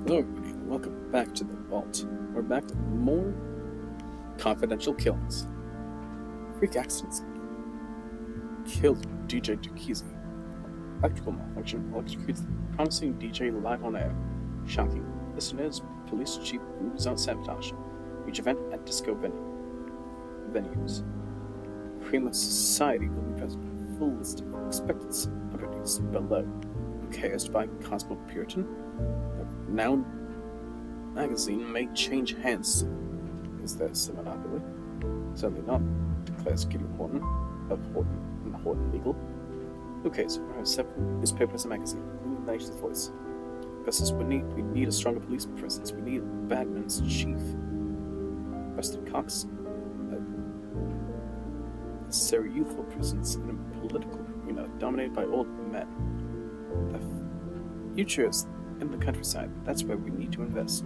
Hello, everybody, and welcome back to the Vault. We're back with more confidential killings. Freak accidents killed DJ Dukizi. Electrical malfunction electrocutes the promising DJ live on air. Shocking. Listeners, police chief moves out sabotage. Huge event at disco venues. Cream of society will be present. Full list of expected celebrities below. Chaos by Cosmopolitan. Now magazine may change hands. Is there some monopoly? Certainly not, declares Gideon Horton of Horton and Horton Legal. Okay, so we have several newspapers and magazines, including the nation's voice. Justice, we need a stronger police presence. We need Batman's chief. Preston Cox, a necessary youthful presence in a political arena dominated by old men. The future is in the countryside. That's where we need to invest.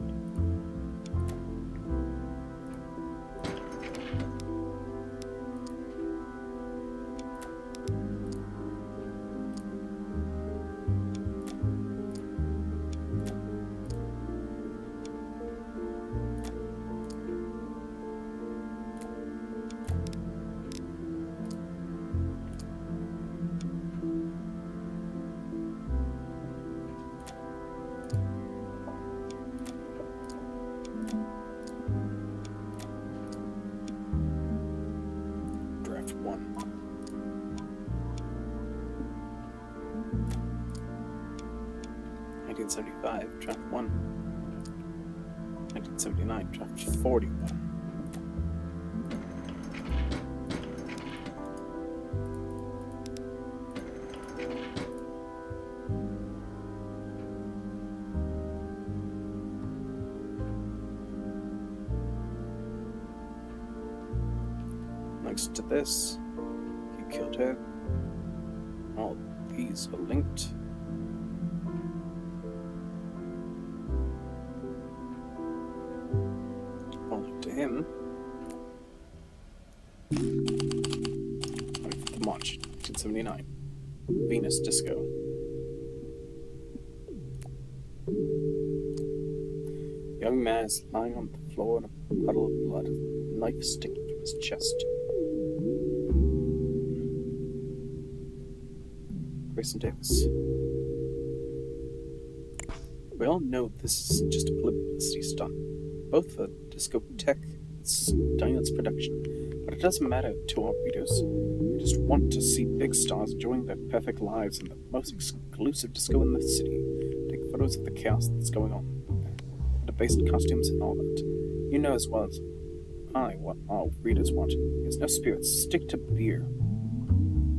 Draft 1. Draft 1. 1979, Draft 41. Next to this, he killed her. All these are linked. All linked to him. 25th of March, 1979. Venus Disco. The young man is lying on the floor in a puddle of blood, a knife sticking through his chest. Grayson Davis. We all know this is just a publicity stunt, both for discotheque and Steinlett's production, but it doesn't matter to our readers. We just want to see big stars enjoying their perfect lives in the most exclusive disco in the city. Take photos of the chaos that's going on, the based costumes and all that. You know as well as I what our readers want. There's no spirits. Stick to beer.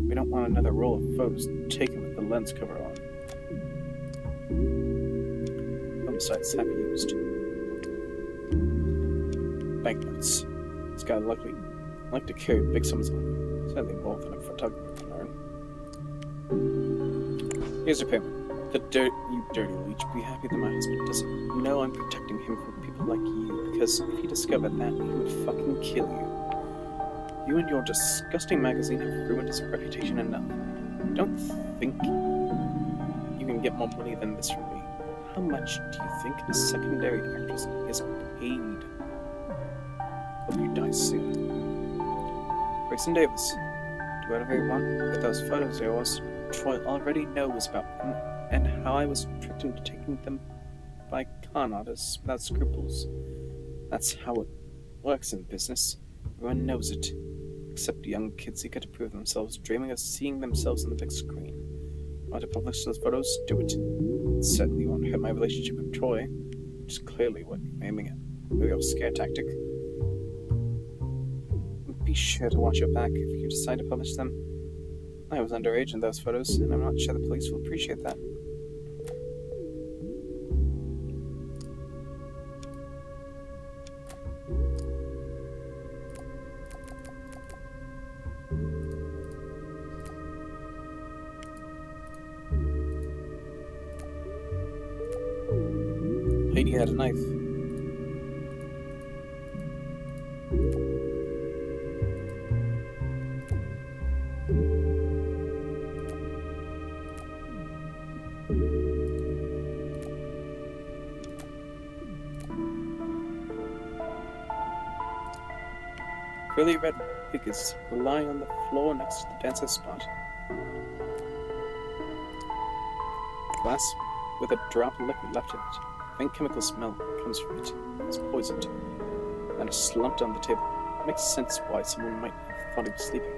We don't want another roll of photos taken with the lens cover on. Homicides have used. Banknotes. This guy like to carry big sums on him. Certainly more than a photographer can earn. Here's your payment. You dirty leech. Be happy that my husband doesn't know I'm protecting him from people like you, because if he discovered that, he would fucking kill you. You and your disgusting magazine have ruined his reputation enough. Don't think you can get more money than this from me. How much do you think a secondary actress is paid? Hope you die soon. Grayson Davis, do whatever you want with those photos of yours. Troy already knows about them and how I was tricked into taking them by con artists without scruples. That's how it works in business. Everyone knows it. Except young kids who get to prove themselves, dreaming of seeing themselves on the big screen. Want to publish those photos? Do it. It certainly won't hurt my relationship with Troy, which is clearly what you're aiming at. A real scare tactic. Be sure to watch your back if you decide to publish them. I was underage in those photos, and I'm not sure the police will appreciate that. Lady had a knife. Curly red wig is lying on the floor next to the dancer's spot. Glass with a drop of liquid left in it. Faint chemical smell comes from it. It's poisoned. And is slumped on the table. It makes sense why someone might have thought he was sleeping.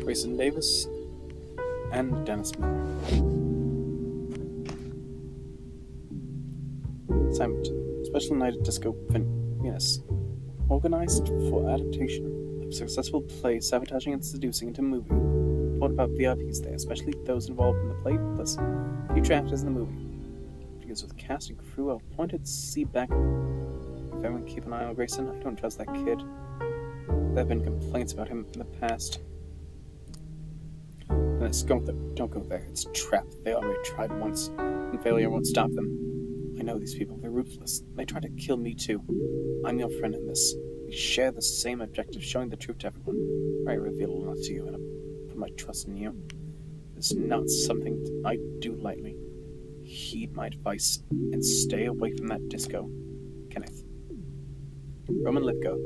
Grayson Davis and Dennis Miller. Assignment: Special Night at Disco Venus. Organized for adaptation of successful play Sabotaging and Seducing into movie. What about VIPs there, especially those involved in the play, plus future actors in the movie? Because with cast and crew, I'll point at see back. If everyone keep an eye on Grayson, I don't trust that kid. There have been complaints about him in the past. And it's don't go there. It's a trap. They already tried once, and failure won't stop them. I know these people. They're ruthless. They tried to kill me too. I'm your friend in this. We share the same objective, showing the truth to everyone. I reveal a lot to you, and I put my trust in you. It's not something I do lightly. Heed my advice and stay away from that disco. Kenneth. Roman Lithgow.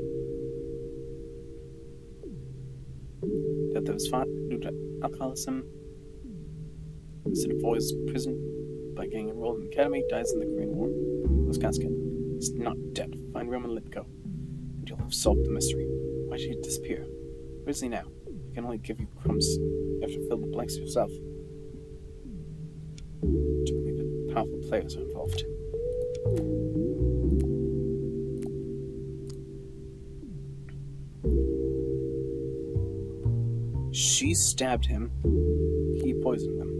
Death of his father due to alcoholism. Visited boys prison by getting enrolled in the academy. Dies in the Korean War. Wisconsin. He's not dead. Find Roman Lithgow, and you'll have solved the mystery. Why did he disappear? Where is he now? I can only give you crumbs. You have to fill the blanks yourself. To believe that powerful players are involved. She stabbed him. He poisoned them.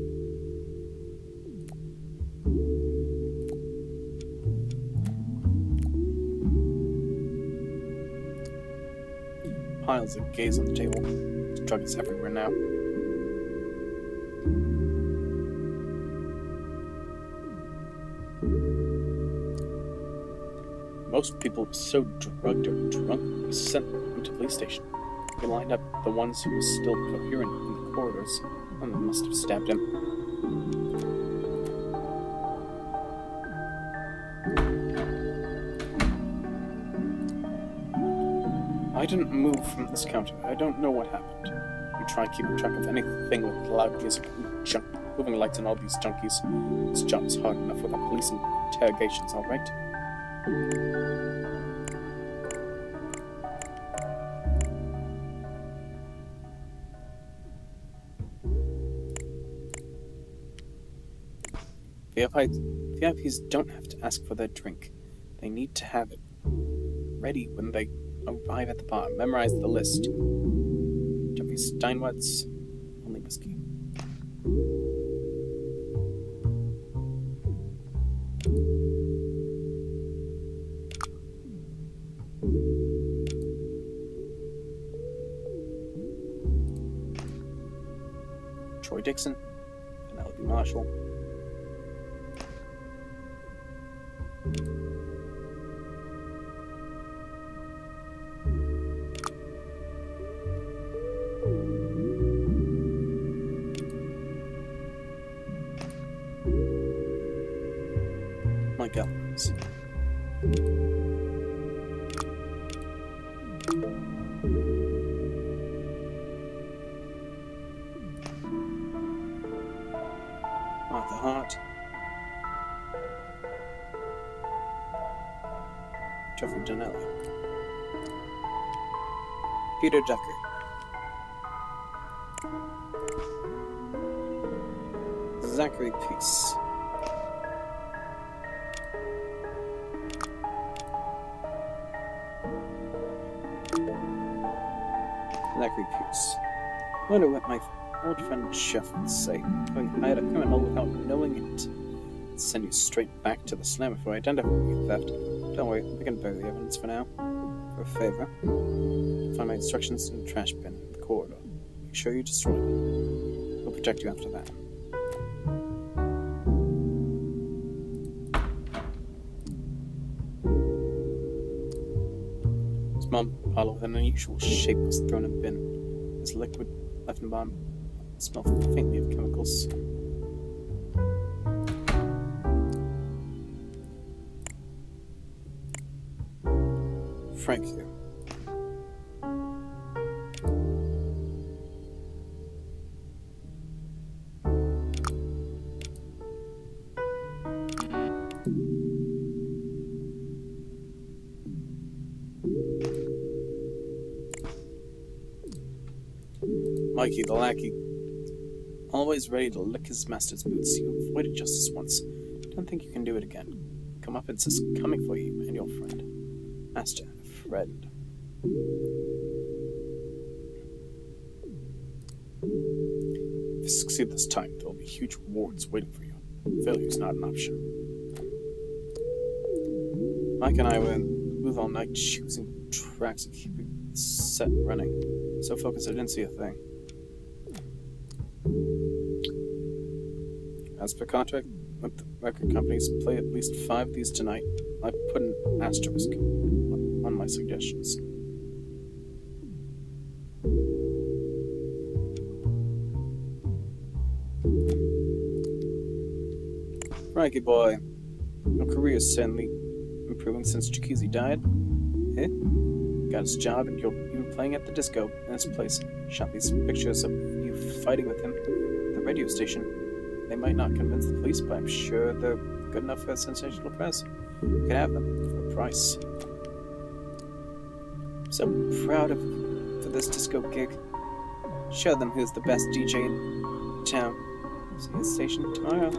Piles of gaze on the table. The drug is everywhere now. Most people so drugged or drunk were sent into the police station. They lined up the ones who were still coherent in the corridors, and they must have stabbed him. I didn't move from this counter. I don't know what happened. You try keeping track of anything with loud music and junk, moving lights and all these junkies. This job is hard enough without police interrogations, all right? VIPs don't have to ask for their drink. They need to have it ready when they arrive at the bar. Memorize the list. Jeffrey Steinwart's only whiskey. Troy Dixon, Penelope Marshall. Mike Evans. Martha Hart. Jeffrey Donnelly. Peter Decker. Zachary Peace. Zachary Pierce. I wonder what my old friend Jeff would say. Having hired a criminal without knowing it. I'd send you straight back to the slammer for identifying theft. Don't worry, we can bury the evidence for now. For a favor, find my instructions in the trash bin in the corridor. Make sure you destroy them. We'll protect you after that. bottle with an unusual shape was thrown in a bin. This liquid left in the bottom smelled faintly of chemicals. Frank here. Mikey the lackey, always ready to lick his master's boots. You avoided justice once. Don't think you can do it again. Comeuppance is coming for you and your friend. Master, friend. If you succeed this time, there will be huge rewards waiting for you. Failure is not an option. Mike and I were in the booth all night choosing tracks and keeping the set running. So focused I didn't see a thing. As per contract with the record companies, play at least 5 of these tonight. I put an asterisk on my suggestions. Frankie boy, your career is certainly improving since Chikisi died. Eh? Got his job and you're even playing at the disco in his place. Shot these pictures of you fighting with him at the radio station. They might not convince the police, but I'm sure they're good enough for sensational press. You can have them for a price. I'm so proud of you for this disco gig. Show them who's the best DJ in town. See you at the station tomorrow.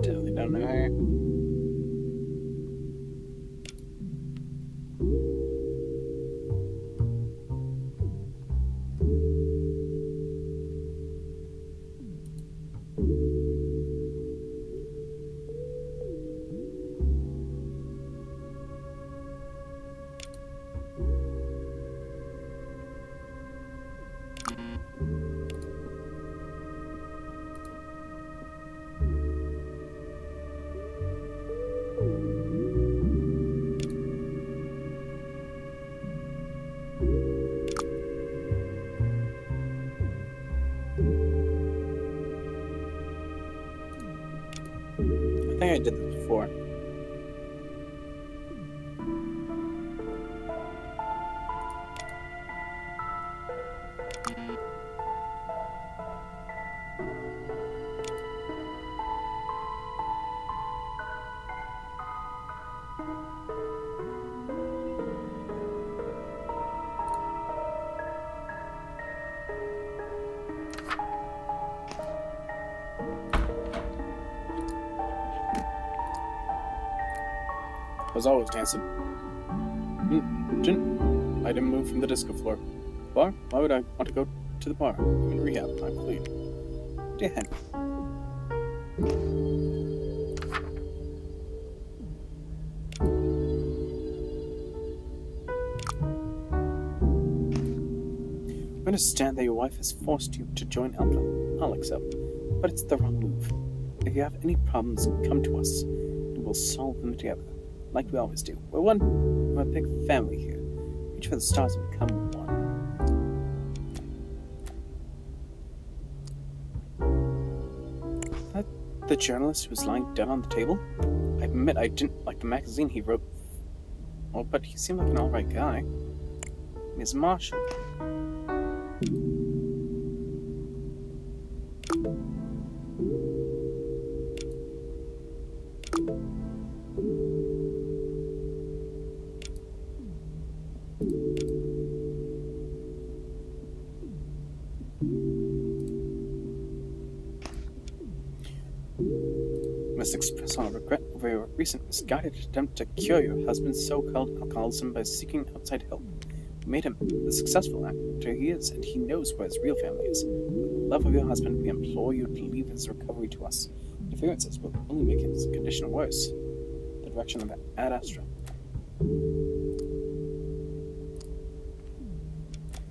Totally don't know her. I think I did this before. I was always dancing. I didn't move from the disco floor. Bar? Why would I want to go to the bar? I'm in rehab. I'm clean. Damn. I understand that your wife has forced you to join Alex up, but it's the wrong move. If you have any problems, come to us, and we'll solve them together. Like we always do. We're a big family here. Reach for the stars and become one. That the journalist who was lying dead on the table? I admit I didn't like the magazine he wrote. Oh, but he seemed like an alright guy. Ms. Marshall. must express our regret over your recent misguided attempt to cure your husband's so-called alcoholism by seeking outside help. We made him the successful actor he is, and he knows where his real family is. For the love of your husband, we implore you to leave his recovery to us. Interferences will only make his condition worse. The direction of Ad Astra.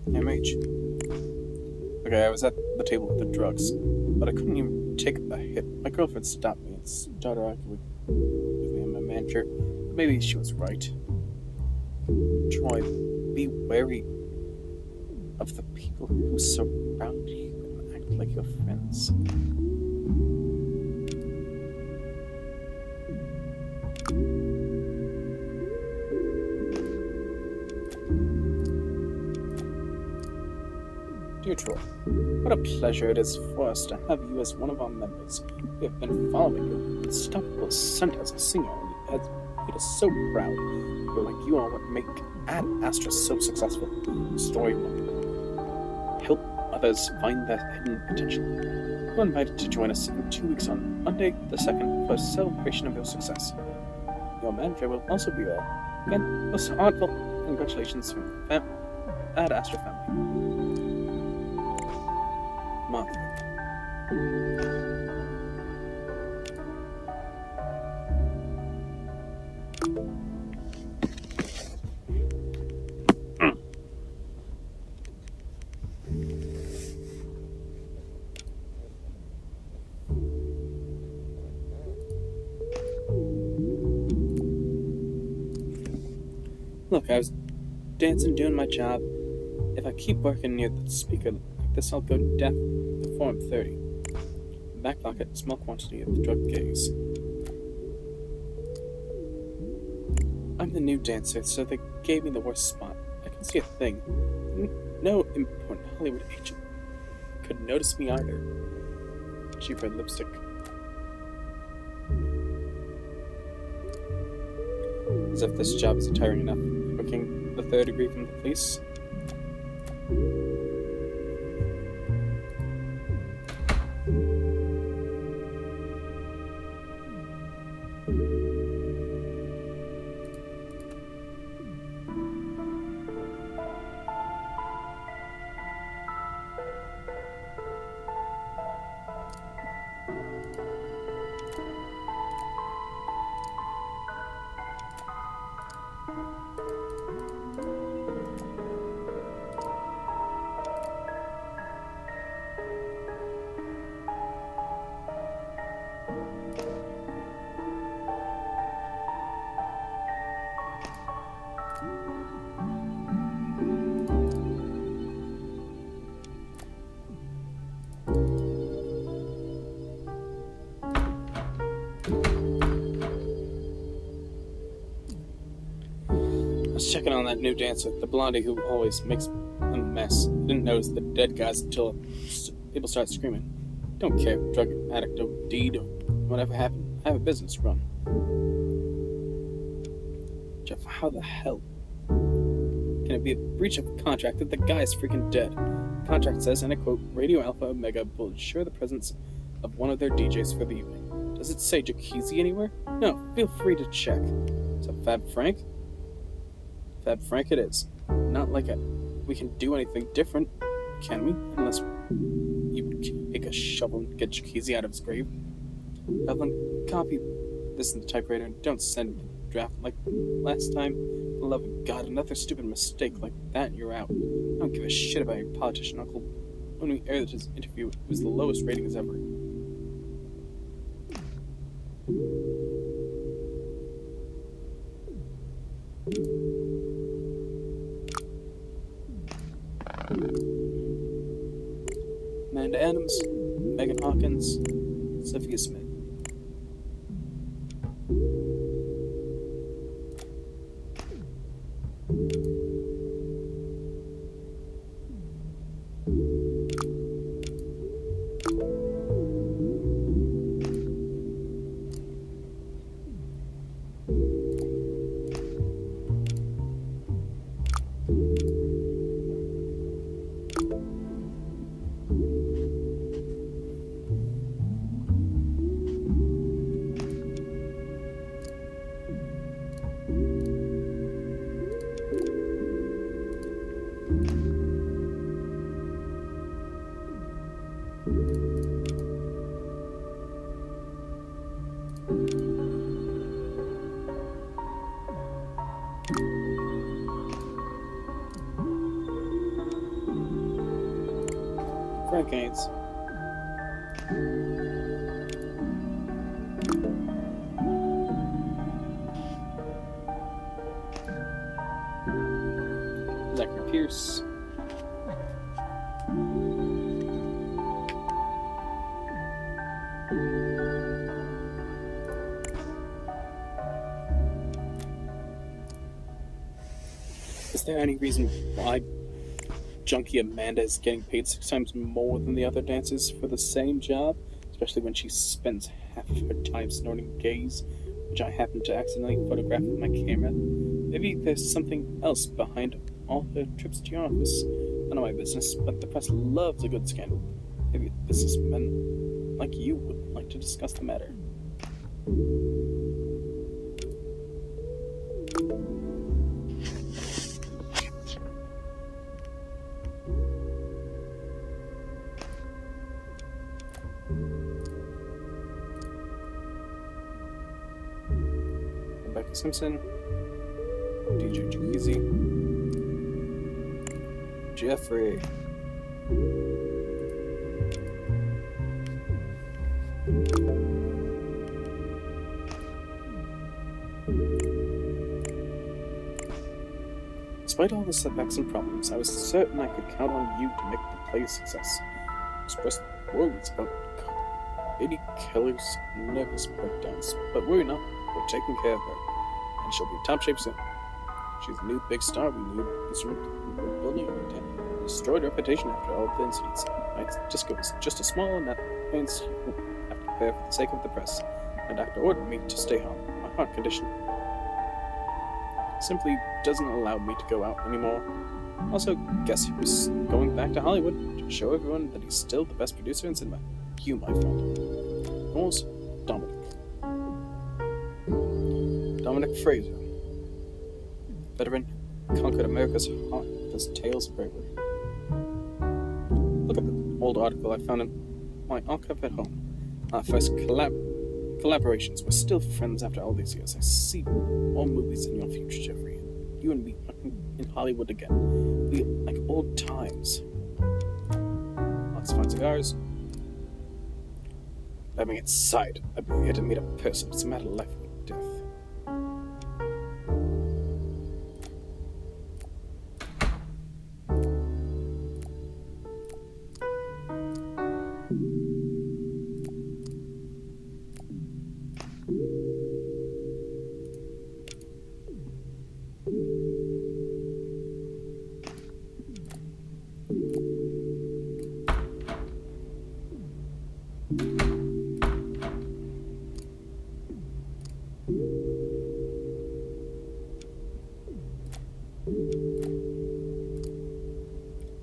MH. Okay, I was at the table with the drugs, but I couldn't even take a hit. My girlfriend stopped me and started arguing with me and my manager. Maybe she was right. Troy, be wary of the people who surround you and act like your friends. Dear Troy, what a pleasure it is for us to have you as one of our members. We have been following your unstoppable ascent as a singer, and it has made us so proud. People like you are what make Ad Astra so successful. Story 1. Help others find their hidden potential. You're invited to join us in 2 weeks on Monday the 2nd for a celebration of your success. Your manager will also be there. Again, most heartfelt congratulations from the Ad Astra family. Martha. Look, I was dancing, doing my job. If I keep working near the speaker like this, I'll go deaf before I'm 30. Back pocket, small quantity of the drug gaze. I'm the new dancer, so they gave me the worst spot. I can see a thing. No important Hollywood agent could notice me either. Cheaper lipstick. As if this job isn't tiring enough. Working the 3rd degree from the police. I was checking on that new dancer, the blondie who always makes a mess. Didn't notice the dead guys until people started screaming. Don't care if drug addict OD'd or whatever happened. I have a business to run. Jeff, how the hell can it be a breach of contract if the guy is freaking dead? The contract says, and I quote, Radio Alpha Omega will ensure the presence of one of their DJs for the evening. Does it say Jacuzzi anywhere? No, feel free to check. So Fab Frank? Fab Frank it is. Not like we can do anything different, can we? Unless you take a shovel and get Jacuzzi out of his grave. Evelyn, copy this in the typewriter and don't send the draft like last time. For the love of God, another stupid mistake like that and you're out. I don't give a shit about your politician uncle. When we aired his interview, it was the lowest ratings ever. Amanda Adams, Megan Hawkins, Sophia Smith. Frank Gaines. Zachary Pierce. Is there any reason why Junkie Amanda is getting paid 6 times more than the other dancers for the same job? Especially when she spends half of her time snorting gaze, which I happen to accidentally photograph with my camera. Maybe there's something else behind all her trips to your office. None of my business, but the press loves a good scandal. Maybe businessmen like you would like to discuss the matter. Rebecca Simpson, DJ Juizy, Jeffrey. Despite all the setbacks and problems, I was certain I could count on you to make the play a success. Expressed worries about Lady Keller's nervous breakdowns, but worry not, we're taking care of her, and she'll be in top shape soon. She's a new big star, we need instrument, we're building over 10. Destroyed her reputation after all the incidents. Tonight's disco is just a small enough pains you have to bear for the sake of the press. My doctor ordered me to stay home. My heart condition simply doesn't allow me to go out anymore. Also, guess who's going back to Hollywood to show everyone that he's still the best producer in cinema? You, my friend. Yours, Dominic. Dominic Fraser. Veteran, conquered America's heart with his tales of bravery. Look at the old article I found in my archive at home. Our first collaborations. We're still friends after all these years. I see more movies in your future, Jeffrey. You and me in Hollywood again. We like old times. Let's find cigars. Let me inside. I've been here to meet a person. It's a matter of life or death.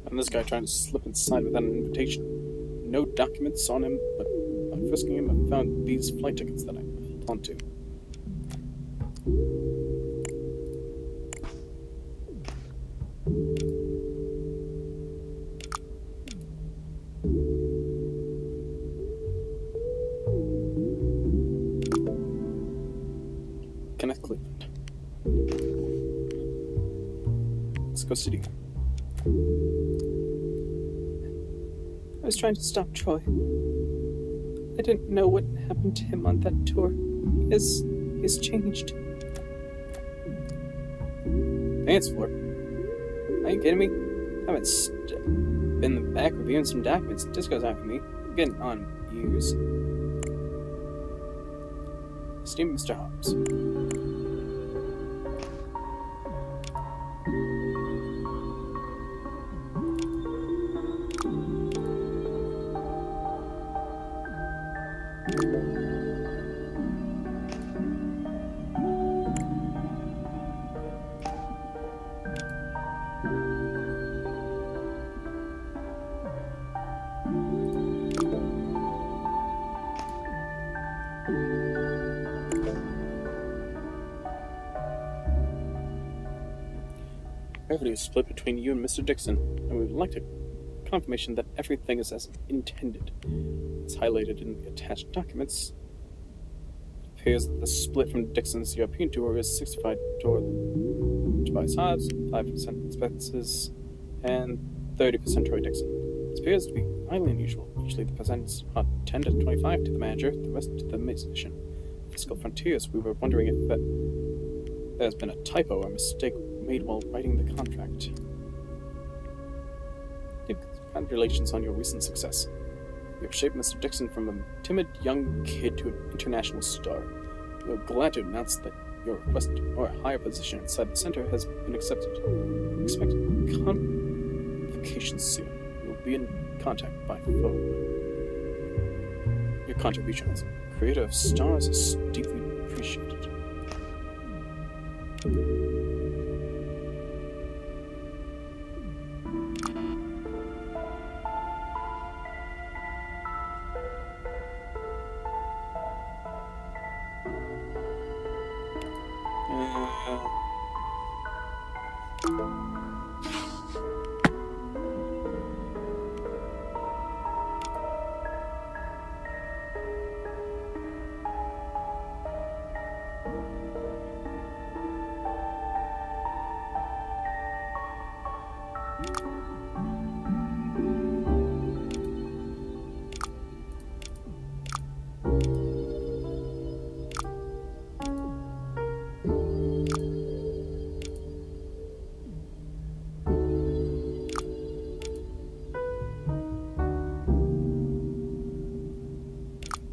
And this guy trying to slip inside without an invitation. No documents on him, but by frisking him, I found these flight tickets that I held onto. Kenneth Cleveland. Mexico City. I was trying to stop Troy. I didn't know what happened to him on that tour. He's changed. Dance floor. Are you kidding me? I haven't been in the back reviewing some documents. Disco's after me. I'm getting on years. Esteemed Mr. Hobbs. Revenue is split between you and Mr. Dixon, and we would like a confirmation that everything is as intended. It's highlighted in the attached documents. It appears that the split from Dixon's European tour is 65 toward Tobias Hobbs, 5% expenses, and 30% Troy Dixon. It appears to be highly unusual. Usually the percents are 10 to 25 to the manager, the rest to the musician. Fiscal Frontiers, we were wondering if there's been a typo or mistake made while writing the contract. Congratulations on your recent success. You have shaped Mr. Dixon from a timid young kid to an international star. We are glad to announce that your request for a higher position inside the center has been accepted. Expect convocation soon. We will be in contact by phone. Your contribution as creator of stars is deeply appreciated.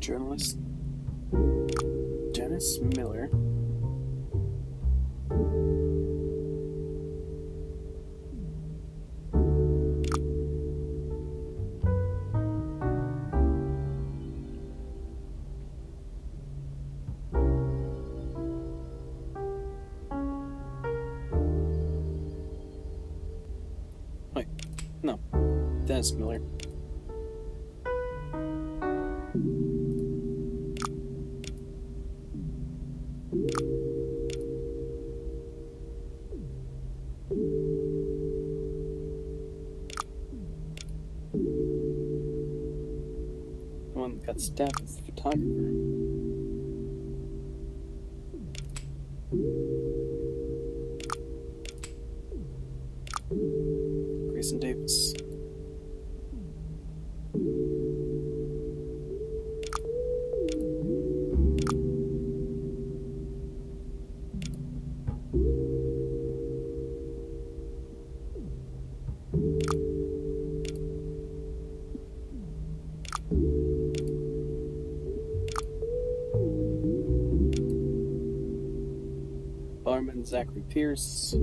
Journalist Dennis Miller. Wait, no, Dennis Miller. The one that got stabbed is the photographer. Grayson Davis. Barman Zachary Pierce.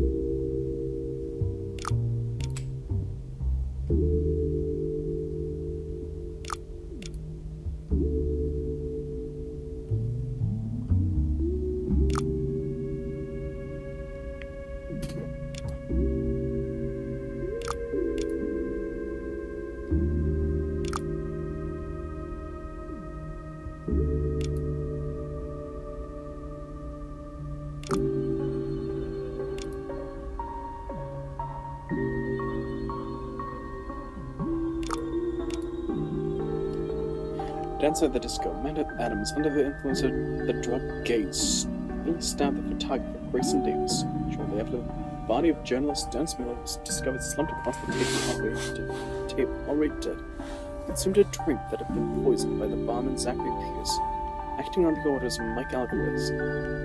Dancer of the Disco, Amanda Adams, under the influence of the drug Gaze, really stabbed the photographer Grayson Davis. Shortly after, the body of journalist Dennis Miller was discovered slumped across the table, already dead. Consumed a drink that had been poisoned by the barman Zachary Pierce, acting on the orders of Mike Alvarez,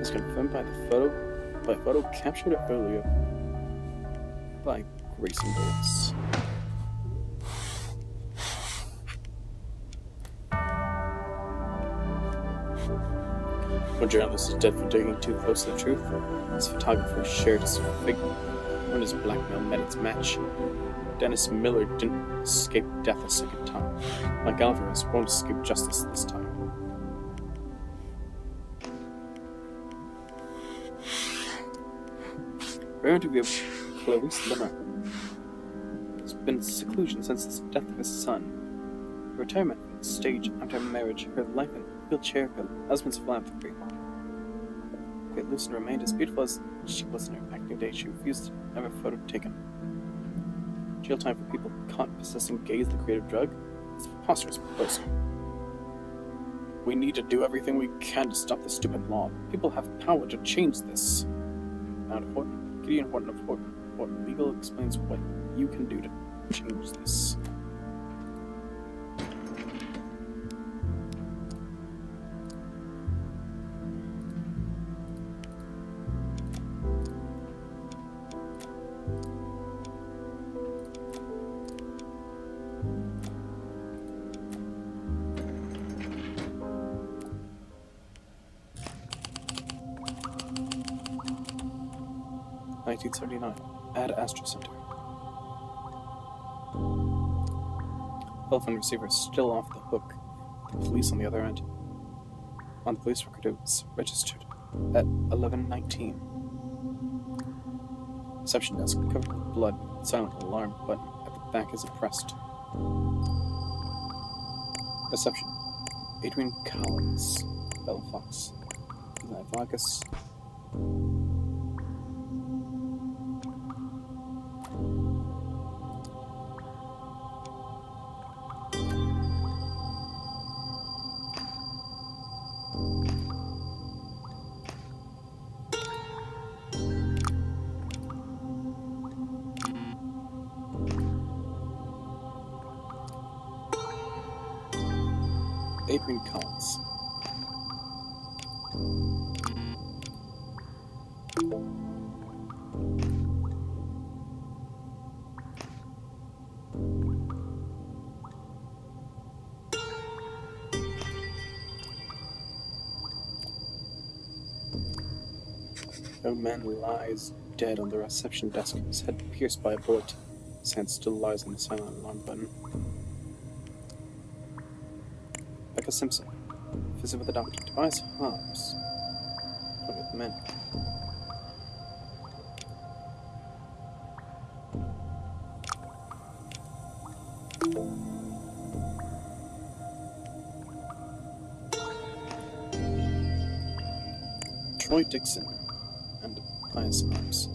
as confirmed by a photo captured earlier by Grayson Davis. One journalist is dead for digging too close to the truth. His photographer shared his figure when his blackmail met its match. Dennis Miller didn't escape death a second time. Mike Alvarez won't escape justice this time. We're interview of Clarice Limmer. Has been in seclusion since the death of his son. Retirement from the stage after marriage, her life in a wheelchair, her husband's philanthropy. Kate Lucen remained as beautiful as she was in her acting days. She refused to have a photo taken. Jail time for people caught possessing Gaze, the creative drug, is a preposterous proposal. We need to do everything we can to stop the stupid law. People have power to change this. Mount Horton, Gideon Horton of Horton Legal explains what you can do to change this. Ad Astra Center. Telephone receiver is still off the hook. The police on the other end. On the police record, it was registered at 11:19. Reception desk covered with blood. Silent alarm button at the back is pressed. Reception. Adrian Collins. Bella Fox. Vargas. Adrian Collins. No man lies dead on the reception desk, his head pierced by a bullet. His hand still lies on the silent alarm button. Becca Simpson. Visit with the doctor. Tobias Hobbs. One with the men. Troy Dixon and Tobias Hobbs.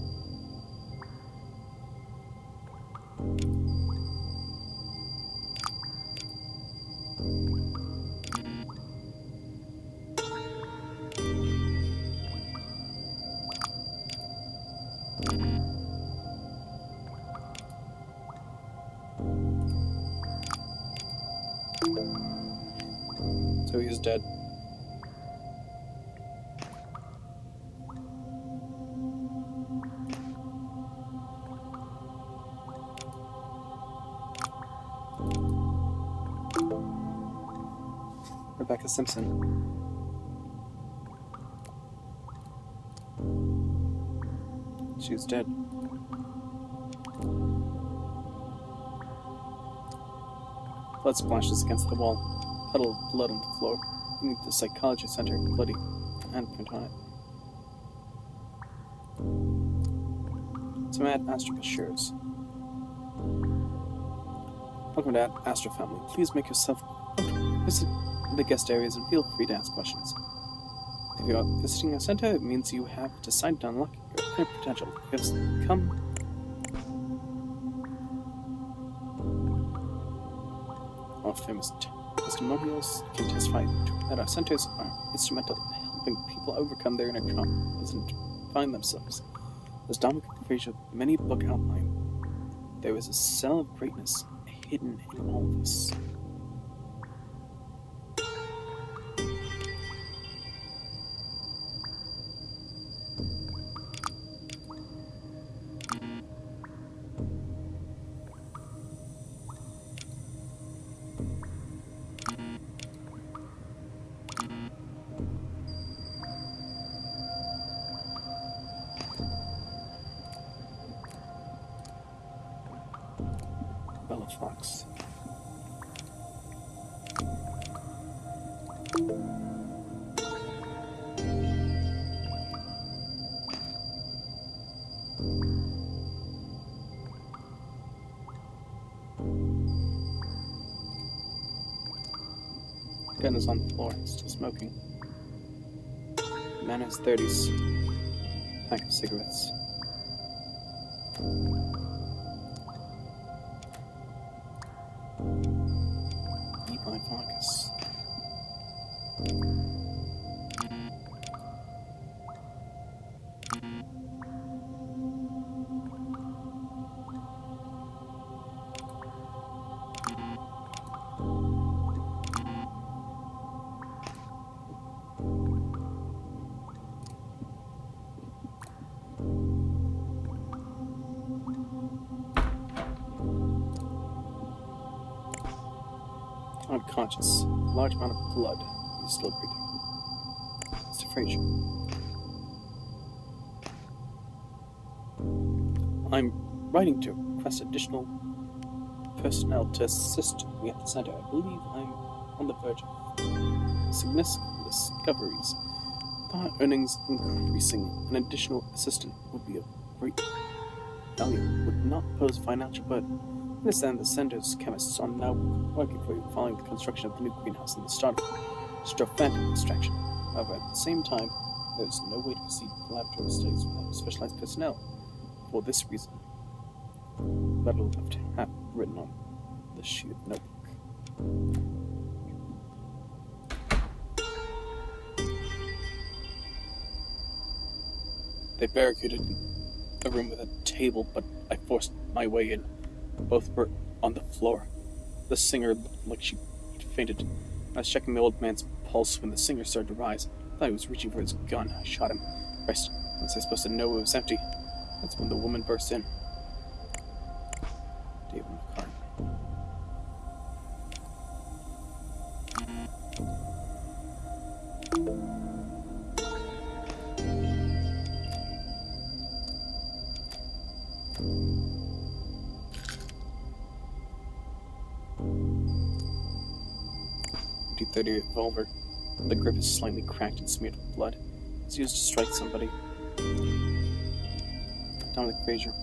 So he is dead. Rebecca Simpson. She's dead. Blood splashes against the wall. Puddle of blood on the floor. Beneath the psychology center, bloody handprint on it. Some Ad Astra brochures. Welcome to Ad Astra family. Please make yourself visit the guest areas and feel free to ask questions. If you are visiting a center, it means you have decided to unlock your inner potential. You have come. Our famous testimonials can testify that our centers are instrumental in helping people overcome their inner traumas and find themselves. As Dominic Fraser many book outline, there is a cell of greatness hidden in all of us. Bella Fox. Gun is on the floor, still smoking. Man in his 30s. Pack of cigarettes. Eli Vargas. unconscious. A large amount of blood. He's still breathing. Mr. Fraser. I'm writing to request additional personnel to assist me at the center. I believe I'm on the verge of significant discoveries. With our earnings increasing, an additional assistant would be of great value, would not pose a financial burden. I understand the center's chemists are now working for you following the construction of the new greenhouse and the start of strophanthine extraction. However, at the same time, there is no way to proceed with laboratory studies without specialized personnel. For this reason, that will have to have written on the sheet of notebook. They barricaded a room with a table, but I forced my way in. Both were on the floor. The singer looked like she'd fainted. I was checking the old man's pulse when the singer started to rise. I thought he was reaching for his gun. I shot him. Christ, was I supposed to know it was empty? That's when the woman burst in. David McCartney. .30 revolver. The grip is slightly cracked and smeared with blood. It's used to strike somebody. Dominic Fraser.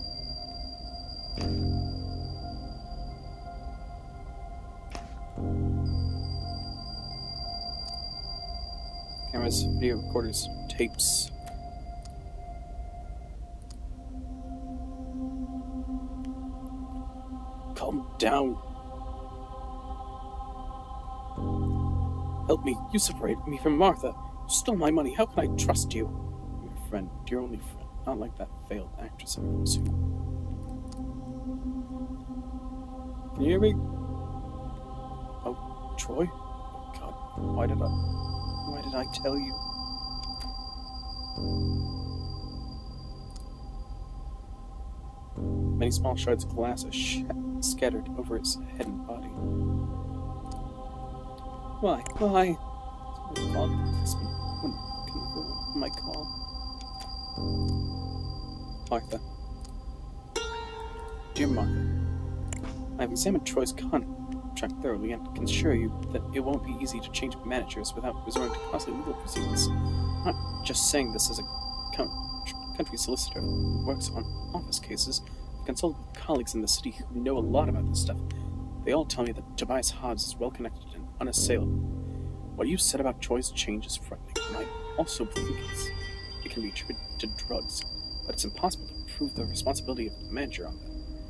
Cameras, video recorders, tapes. Calm down. Help me. You separated me from Martha. You stole my money. How can I trust you? I'm your friend. Your only friend. Not like that failed actress everyone was who. Can you hear me? Oh, Troy? Oh, God. Why did I tell you? Many small shards of glass are scattered over his head and body. Why? Why? It's my fault. When can I call? Martha. Dear Martha, I have examined Troy's contract thoroughly and can assure you that it won't be easy to change managers without resorting to costly legal proceedings. I'm not just saying this as a country solicitor who works on office cases. I've consulted with colleagues in the city who know a lot about this stuff. They all tell me that Tobias Hobbs is well connected and unassailable. What you said about Troy's change is frightening, and I also believe it can be attributed to drugs, but it's impossible to prove the responsibility of the manager on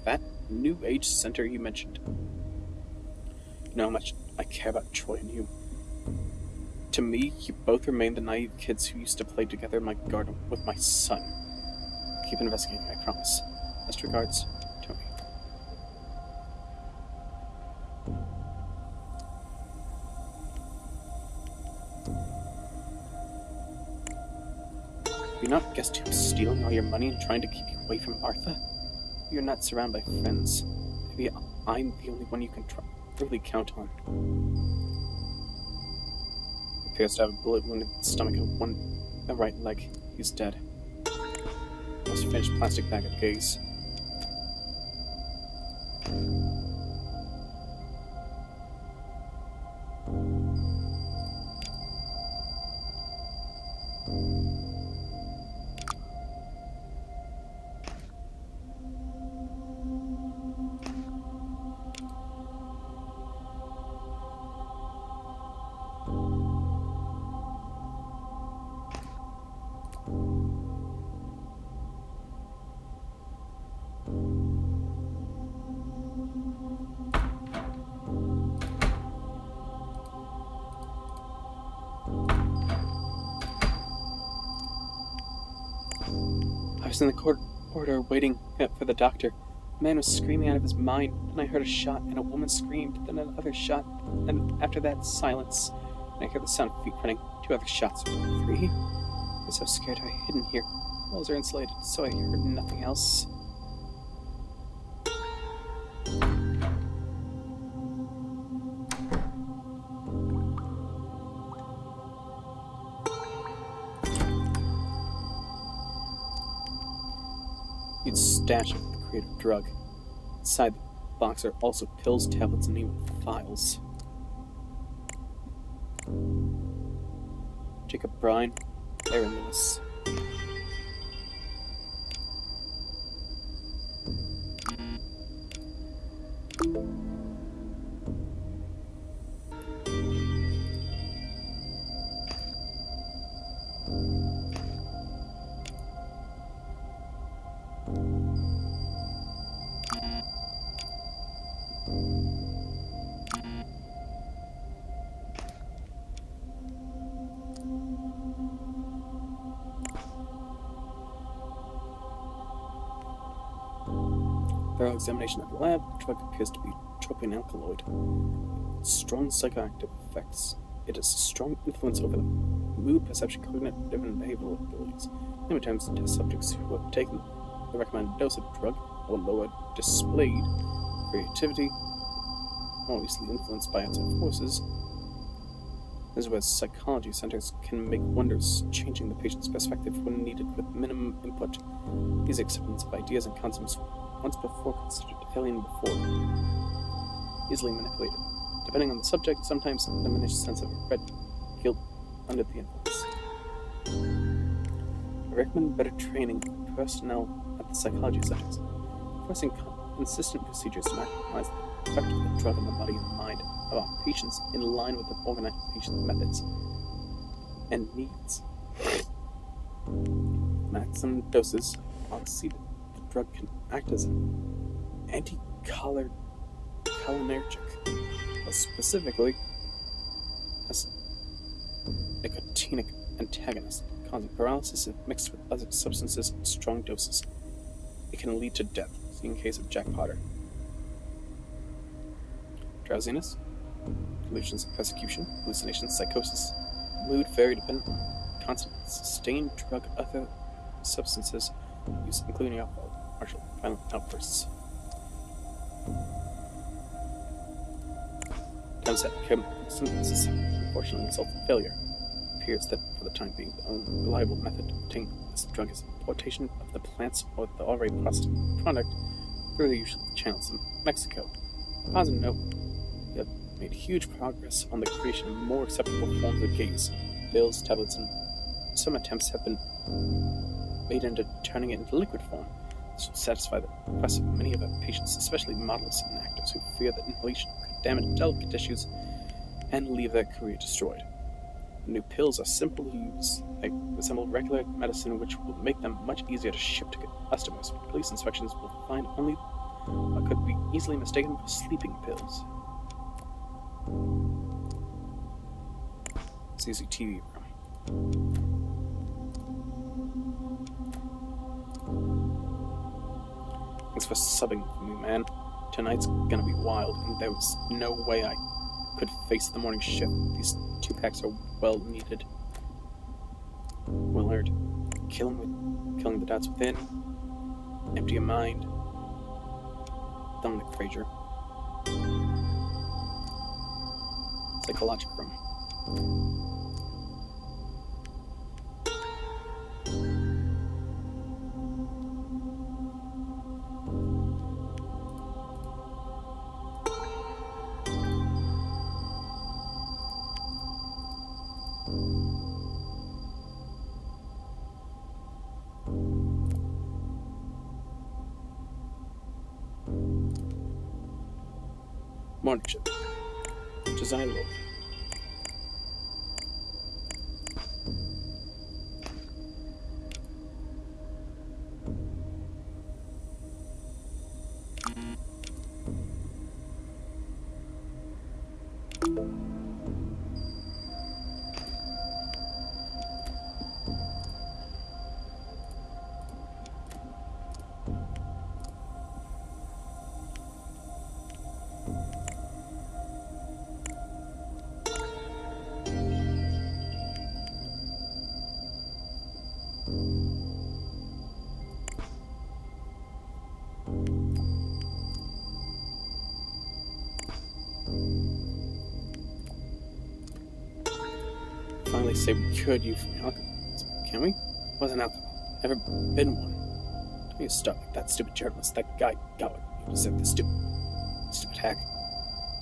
that New Age center you mentioned. You know how much I care about Troy and you. To me, you both remain the naive kids who used to play together in my garden with my son. Keep investigating, I promise. Best regards, Tony. You're not guessed who's stealing all your money and trying to keep you away from Martha? You're not surrounded by friends. Maybe I'm the only one you can really count on. He appears to have a bullet wound in the stomach and the right leg. He's dead. Almost finished plastic bag of gaze. I was in the corridor waiting for the doctor. A man was screaming out of his mind, and I heard a shot, and a woman screamed, then another shot, and after that, silence. And I heard the sound of feet running. 2 other shots. 3. I was so scared I hid in here. Walls are insulated, so I heard nothing else. You'd stash it with the creative drug. Inside the box are also pills, tablets, and even files. Jacob Bryan, Aaron Lewis. Thorough examination of the lab, the drug appears to be tropine alkaloid. Strong psychoactive effects. It has a strong influence over the mood, perception, cognitive, and behavioral abilities. Many times, test subjects who have taken the recommended dose of the drug or lower displayed creativity, more easily influenced by outside forces. This is where psychology centers can make wonders, changing the patient's perspective when needed with minimum input. These acceptance of ideas and concepts once before considered alien before, easily manipulated. Depending on the subject, sometimes a diminished sense of regret, guilt under the influence. I recommend better training of personnel at the psychology centers, enforcing consistent procedures to maximize the effect of the drug on the body and the mind of our patients in line with the organization's methods and needs. Maximum doses are exceeded. The drug can act as an anticholinergic, or specifically as nicotinic antagonist, causing paralysis if mixed with other substances in strong doses. It can lead to death, see in case of Jack Potter. Drowsiness, delusions of persecution, hallucinations, psychosis, mood very dependent on constant sustained drug, other substances use, including alcohol, partial violent outbursts. Attempts at synthesis unfortunately result in failure. It appears that for the time being, the only reliable method to obtain this drug is importation of the plants or the already processed product through the usual channels in Mexico. On a positive note, we have made huge progress on the creation of more acceptable forms of gaze, pills, tablets, and some attempts have been made into turning it into liquid form. This will satisfy the requests of many of our patients, especially models and actors who fear that inhalation could damage delicate tissues and leave their career destroyed. The new pills are simple to use. They resemble regular medicine, which will make them much easier to ship to customers. Police inspections will find only what could be easily mistaken for sleeping pills. CCTV room. Thanks for subbing for me, man. Tonight's gonna be wild, and there was no way I could face the morning shift. These 2 packs are well needed. Willard, killing the dots within. Empty your mind. Dominic Frazier. Psychological room. Morning shift. Josiah Lord. Finally say we cured you from alcoholism, can we? Wasn't alcohol. Never been one. You start like that stupid journalist, that guy Gowan. You deserve the stupid hack.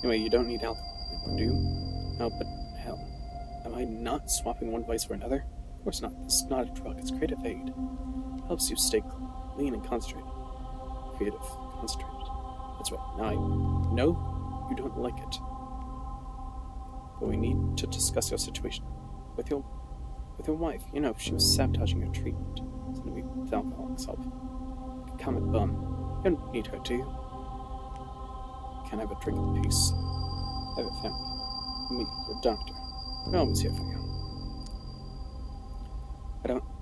Anyway, you don't need alcohol anymore, do you? No, but hell, am I not swapping one vice for another? Of course not. This is not a drug, it's creative aid. It helps you stay clean and concentrated. Creative, concentrated. That's right. Now I know you don't like it. But we need to discuss your situation. With your wife. You know, she was sabotaging your treatment. Sending me with alcoholics help. Common bum. You don't need her, do you? Can't have a drink in peace. I have a family. Me, your doctor. We're always here for you.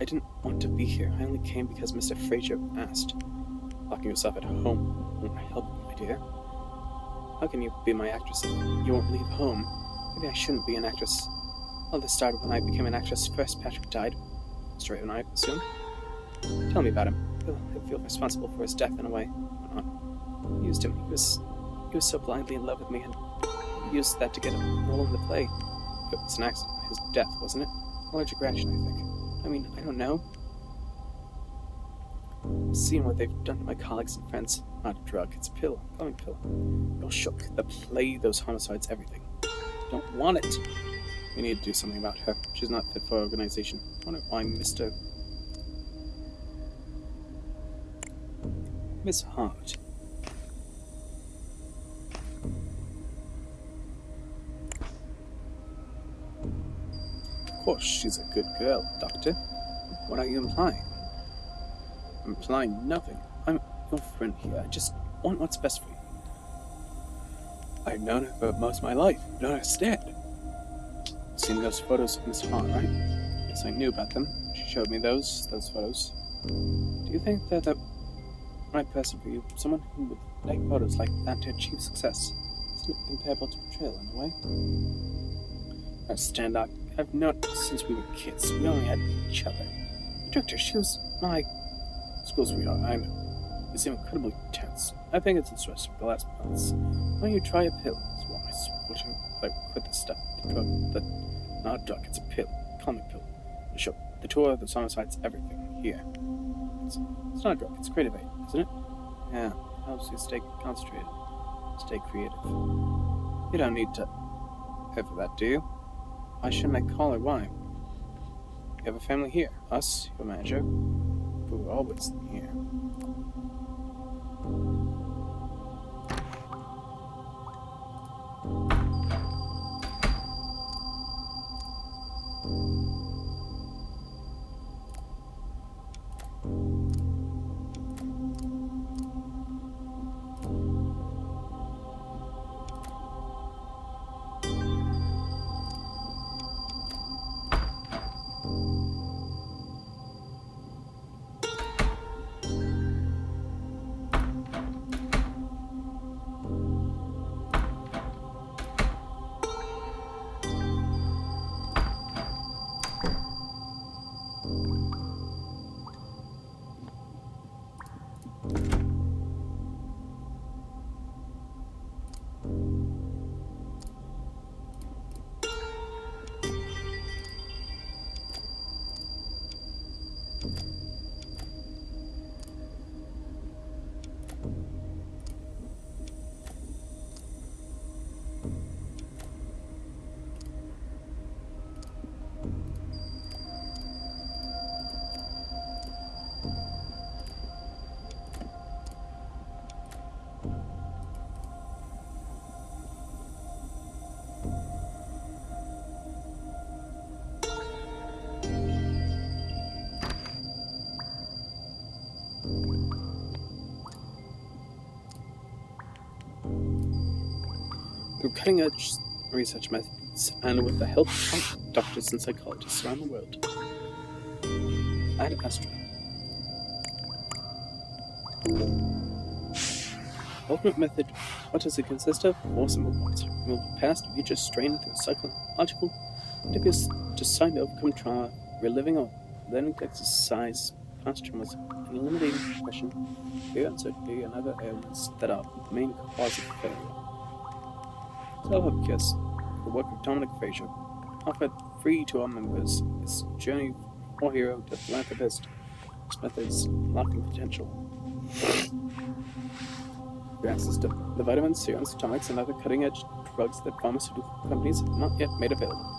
I didn't want to be here. I only came because Mr. Fraser asked. Locking yourself at home won't help you, my dear. How can you be my actress if you won't leave home? Maybe I shouldn't be an actress. All this started when I became an actress. First, Patrick died. Straight when I assume. Tell me about him. I feel responsible for his death in a way. Why not? I used him. He was so blindly in love with me, and he used that to get a role in the play. It was an accident. His death, wasn't it? Allergic reaction, I think. I mean, I don't know. Seeing what they've done to my colleagues and friends. Not a drug, it's a pill. Glowing pill. You're shook. The play, those homicides, everything. Don't want it. We need to do something about her. She's not fit for our organization. I wonder why Miss Hart. Of course, she's a good girl, Doctor. What are you implying? I'm implying nothing. I'm your friend here. I just want what's best for you. I've known her for most of my life. You don't understand. You've seen those photos of Miss Hart, right? Yes, I knew about them. She showed me those photos. Do you think they're the right person for you? Someone who would take photos like that to achieve success? Isn't it comparable to betrayal in a way? I understand. I've known her since we were kids. We only had each other. Doctor, she was my school sweetheart, I know. You seem incredibly tense. I think it's stress for the last months. Why don't you try a pill? So why would you quit this stuff? The drug, not a drug, it's a pill. Call me pill. Sure, the tour, the homicides, everything. Here. It's not a drug, it's creative aid, isn't it? Yeah, it helps you stay concentrated. Stay creative. You don't need to pay for that, do you? Why shouldn't I call her? Why? You have a family here. Us, your manager. We're always here. Through cutting-edge research methods and with the help of doctors and psychologists around the world. Ad Astra. Ultimate method. What does it consist of? 4 simple points. Remove past, future strain through psychological interviews designed to overcome trauma, reliving or learning to exercise past traumas, and eliminating depression, fear, uncertainty, and other ailments that are the main cause of failure. Self-Help Kiss, the work of Dominic Fraser, offered free to our members. His journey from war hero to philanthropist This method's lacking potential. For access to the vitamins, serums, tonics, and other cutting-edge drugs that pharmaceutical companies have not yet made available.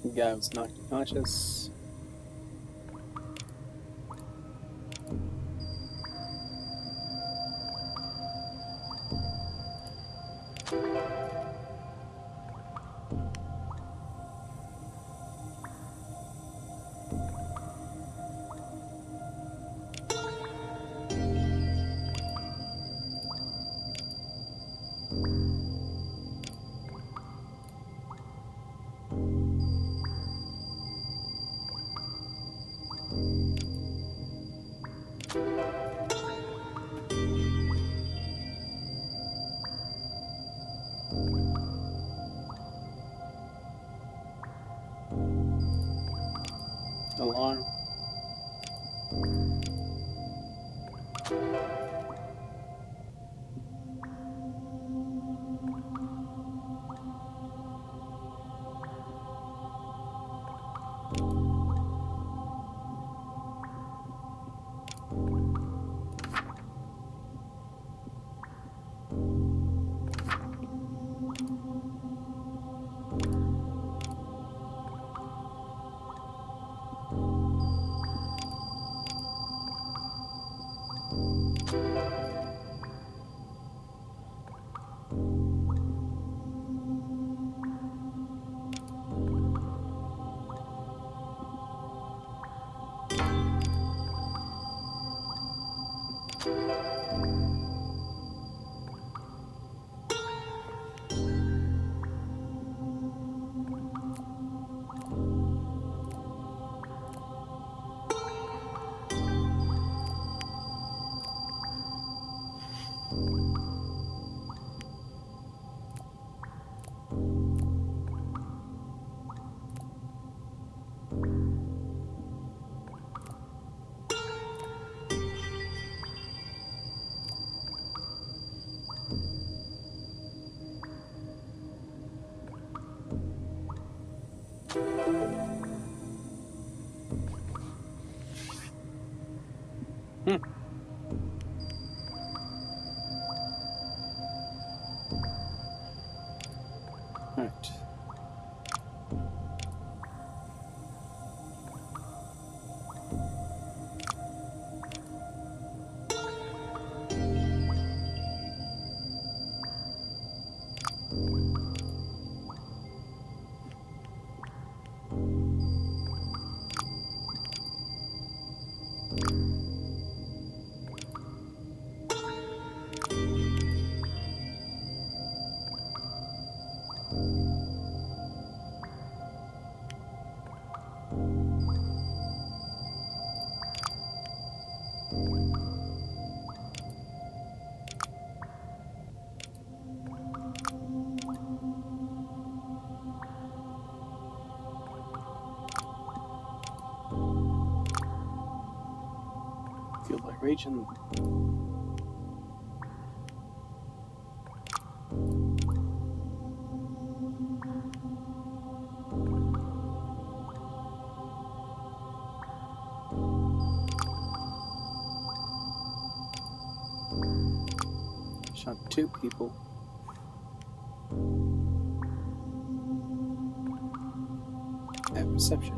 The guy was knocked unconscious. Alarm. rage and... Shot 2 people. At reception.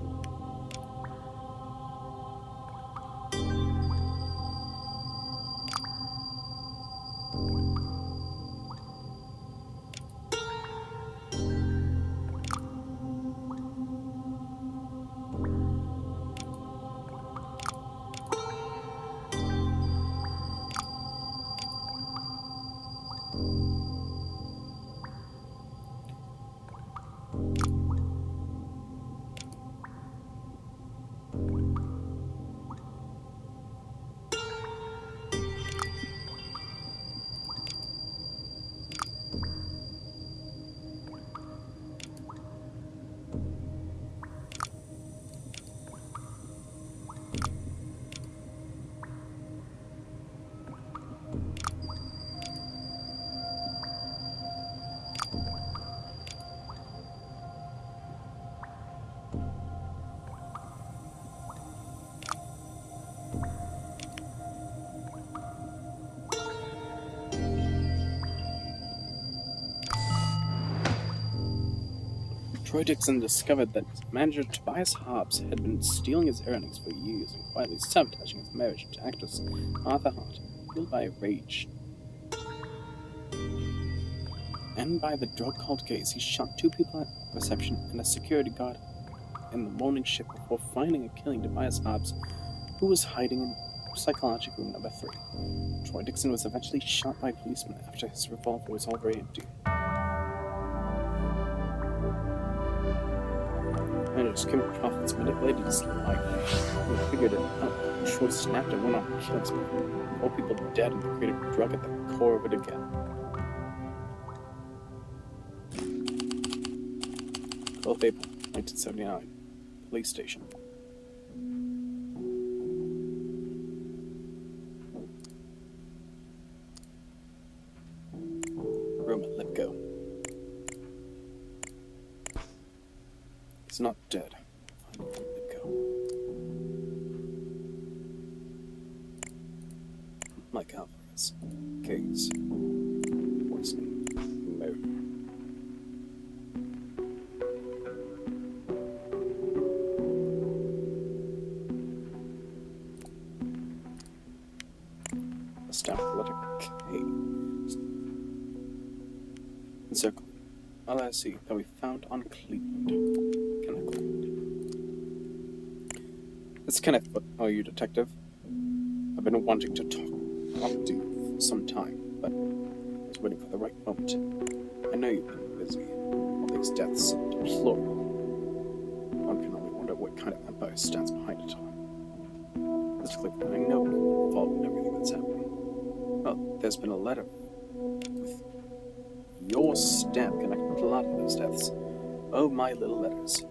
Troy Dixon discovered that manager Tobias Hobbs had been stealing his earnings for years and quietly sabotaging his marriage to actress Martha Hart, fueled by rage and by the drug-called gaze. He shot 2 people at reception and a security guard in the morning shift before finding and killing Tobias Hobbs, who was hiding in psychological room number 3. Troy Dixon was eventually shot by policemen after his revolver was already empty. Manager Kim Profits manipulated his life. He figured it out. Troy snapped and went on a killing spree. 4 people dead and the creative drug at the core of it again. 12th April, 1979. Police station. Roman, let go. He's not dead. Finally, let go. Mike Alvarez. Gaze. Poisoning. Murder. A stamp letter K. Encircled. LSC that we found on Cleveland. Kenneth Land. It's Kenneth, but are you detective? I've been wanting to talk to you for some time, but I was waiting for the right moment. I know you've been busy. All these deaths are deplorable. One can only wonder what kind of empire stands behind it all. Mr. Cleveland, I know you're involved in everything that's happening. Well, there's been a letter with your stamp connected to a lot of those deaths. Oh, my little letters.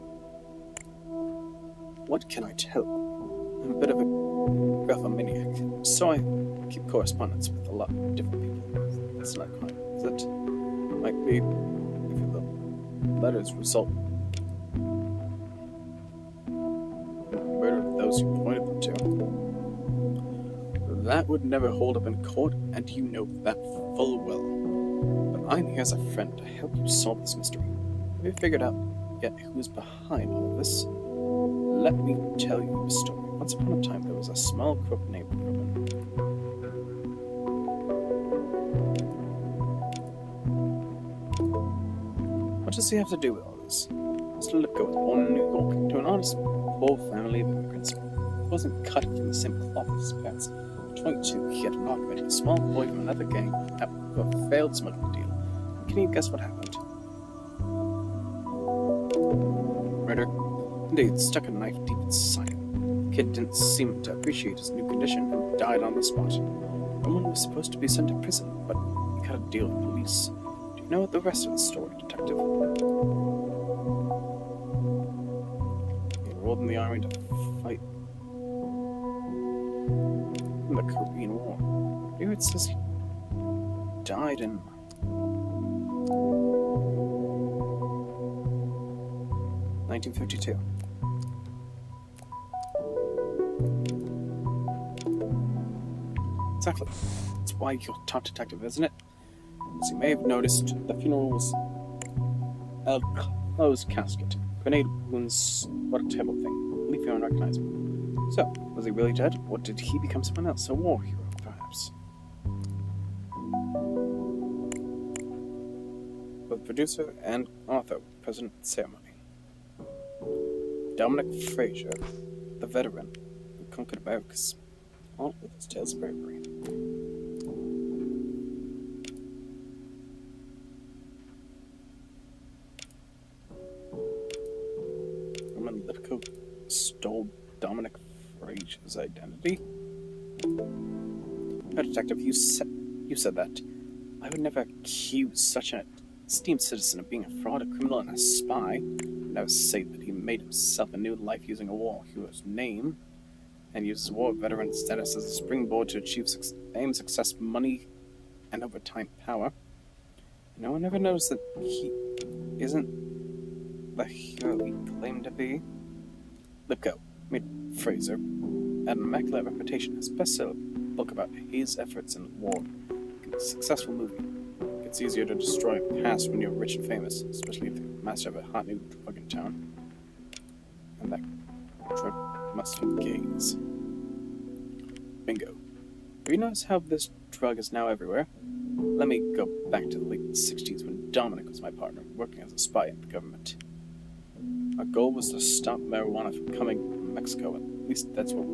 What can I tell you? I'm a bit of a graphomaniac, so I keep correspondence with a lot of different people. That's not crime, is it? Might be if the letters result in the murder of those you pointed them to. That would never hold up in court, and you know that full well. But I'm here as a friend to help you solve this mystery. Have you figured out yet who's behind all of this? Let me tell you a story. Once upon a time, there was a small crook named Robin. What does he have to do with all this? Mr. Lipko was born in New York to an honest, poor family of immigrants. He wasn't cut from the same cloth as his parents. At 22, he had an argument with a small boy from another gang over a failed smuggling deal. Can you guess what happened? Murder. Indeed, stuck a knife deep inside him. The kid didn't seem to appreciate his new condition and died on the spot. Roman was supposed to be sent to prison, but he got a deal with police. Do you know the rest of the story, detective? He enrolled in the army to fight from the Korean War. Here it says he died in 1952. Exactly. That's why you're top detective, isn't it? As you may have noticed, the funeral was a closed casket. Grenade wounds, what a terrible thing. Leave you unrecognizable. So, was he really dead, or did he become someone else? A war hero, perhaps? Both producer and author present at the ceremony. Dominic Fraser, the veteran who conquered America's all with his tales of bravery. Roman Lipko stole Dominic Fraser's identity? No, detective, you said that. I would never accuse such an esteemed citizen of being a fraud, a criminal, and a spy. I would never say that he made himself a new life using a war hero's name, and uses war veteran status as a springboard to achieve fame, success, money, and over time power. No one ever knows that he isn't the hero he claimed to be. Lipko made Fraser an immaculate reputation. His bestseller book about his efforts in war became a successful movie. It's easier to destroy a past when you're rich and famous, especially if you're master of a hot new drug in town. And that drug must be gaze. Bingo. Have you noticed how this drug is now everywhere? Let me go back to the late 60s when Dominic was my partner, working as a spy in the government. Our goal was to stop marijuana from coming from Mexico, at least that's what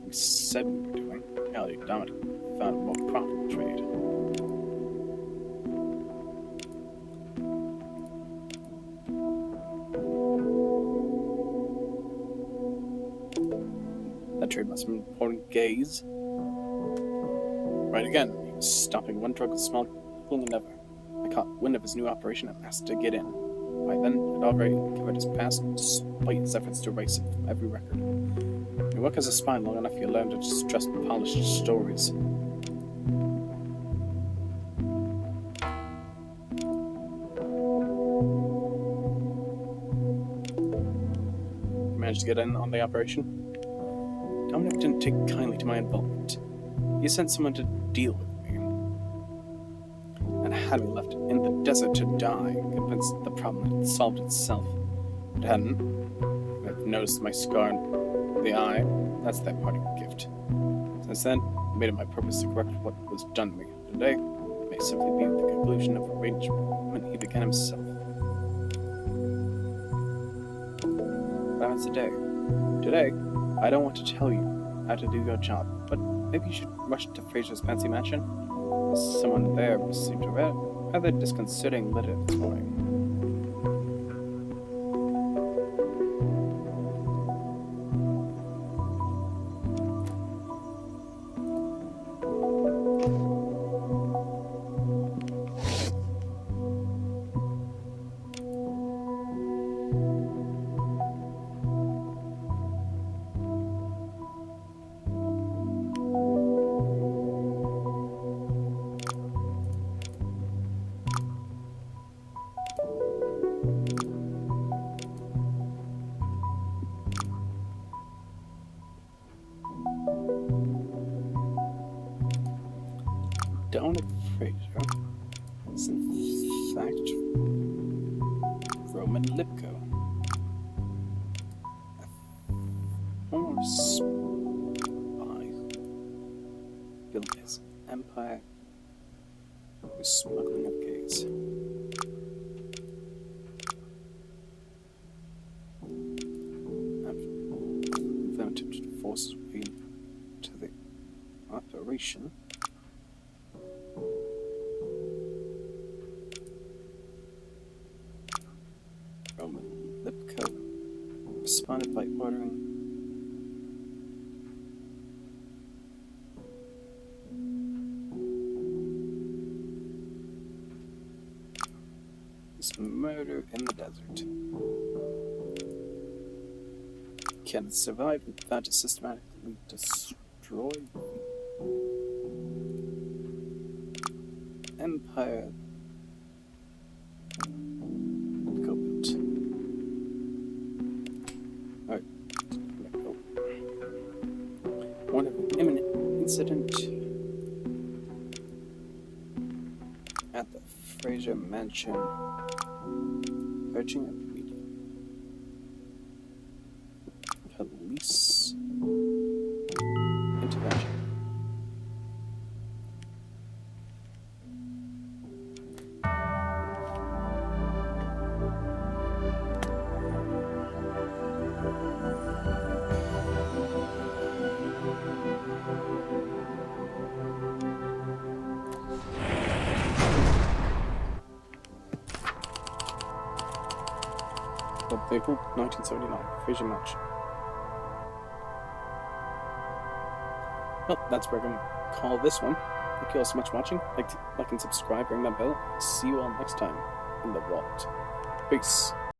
we said we were doing. Reality, Dominic found a more profitable trade. That trade must have been importing gaze. Right again, he was stopping one drug with small than ever. I caught wind of his new operation and asked to get in. By then, I'd already covered his past, despite his efforts to erase it from every record. When you work as a spy long enough, you learn to just trust polished stories. You managed to get in on the operation? Dominic didn't take kindly to my involvement. He sent someone to deal with me, and had me left in the desert to die, convinced the problem had solved itself. If it hadn't, I've noticed my scar in the eye. That's that parting gift. Since then, I made it my purpose to correct what was done to me. Today may simply be the conclusion of arrangement he began himself. What happens today? Today, I don't want to tell you how to do your job, but maybe you should rush to Fraser's fancy mansion. Someone there received a rather disconcerting letter this morning. Dominic Fraser is in fact Roman Lipko, a former spy who built his empire with smuggling of gays. I've then attempted to force his way into the operation. Roman Lipko responded by ordering his murder in the desert. Can it survive without to systematically destroy Empire go built. Alright. One of an imminent incident at the Fraser Mansion. Urging immediate police intervention. Vehicle 1979, Fraser Mansion. Well, that's where we're going to call this one. Thank you all so much for watching. Like and subscribe, ring that bell. See you all next time in the vault. Peace.